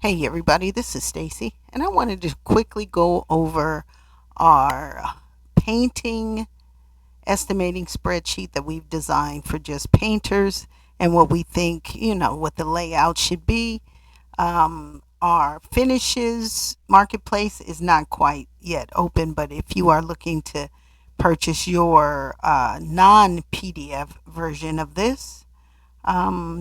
Hey everybody, this is Stacy, and I wanted to quickly go over our painting estimating spreadsheet that we've designed for just painters and what we think, what the layout should be. Our finishes marketplace is not quite yet open, but if you are looking to purchase your non PDF version of this,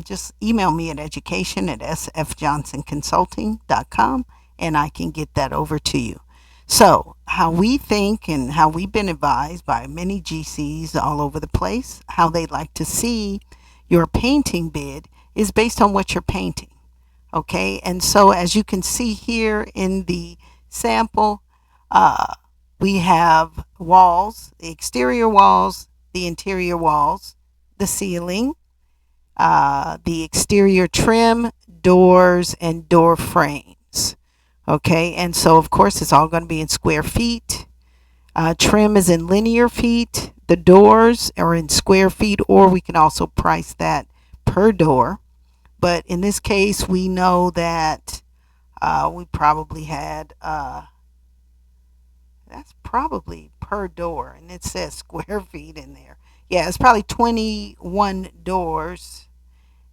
just email me at education at sfjohnsonconsulting.com and I can get that over to you. So, how we think and how we've been advised by many GCs all over the place, how they like to see your painting bid is based on what you're painting. Okay, and so as you can see here in the sample, uh, we have walls, the exterior walls, the interior walls, the ceiling, the exterior trim, doors, and door frames. Okay, and so of course it's all going to be in square feet. Trim is in linear feet. The doors are in square feet, or we can also price that per door. But in this case, we know that we probably had, that's probably per door, and it says square feet in there. Yeah, it's probably 21 doors,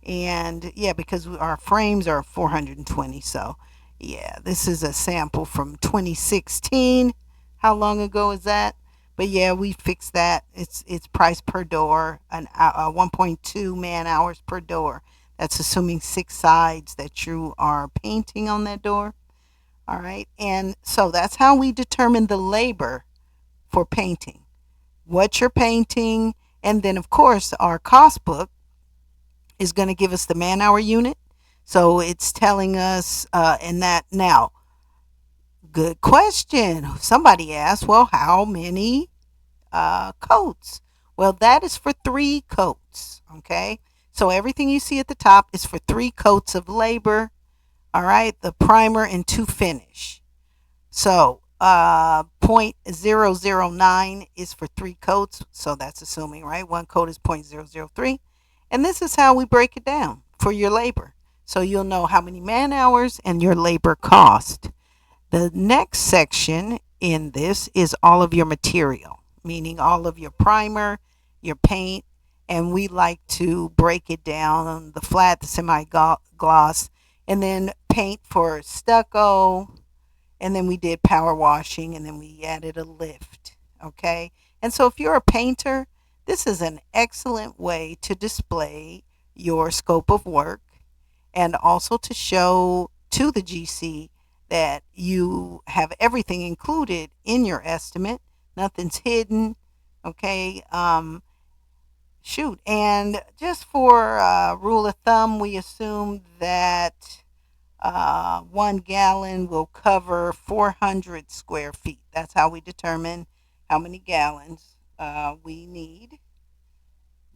and yeah, because our frames are 420. So yeah, this is a sample from 2016. How long ago is that? But yeah, we fixed that. It's price per door, 1.2 man hours per door. That's assuming 6 sides that you are painting on that door. All right, and so that's how we determine the labor for painting, what you're painting, and then of course our cost book is going to give us the man hour unit. So it's telling us in that. Now, good question. Somebody asked, well, how many coats? Well, that is for 3 coats. Okay. So everything you see at the top is for 3 coats of labor. All right. The primer and 2 finish. So 0.009 is for 3 coats. So that's assuming, right? 1 coat is 0.003. And this is how we break it down for your labor. So you'll know how many man hours and your labor cost. The next section in this is all of your material, meaning all of your primer, your paint, and we like to break it down on the flat, the semi gloss, and then paint for stucco, and then we did power washing, and then we added a lift. Okay. And so if you're a painter, this is an excellent way to display your scope of work and also to show to the GC that you have everything included in your estimate. Nothing's hidden. Okay. Shoot. And just for rule of thumb, we assume that 1 gallon will cover 400 square feet. That's how we determine how many gallons we need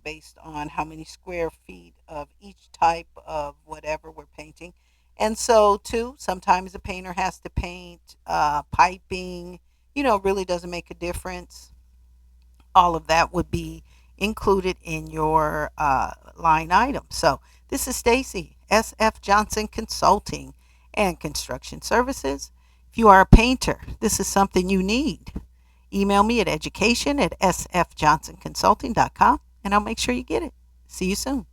based on how many square feet of each type of whatever we're painting. And so, too, sometimes the painter has to paint piping, really doesn't make a difference. All of that would be included in your line item. So, this is Stacy, SF Johnson Consulting and Construction Services. If you are a painter, this is something you need. Email me at education at sfjohnsonconsulting.com and I'll make sure you get it. See you soon.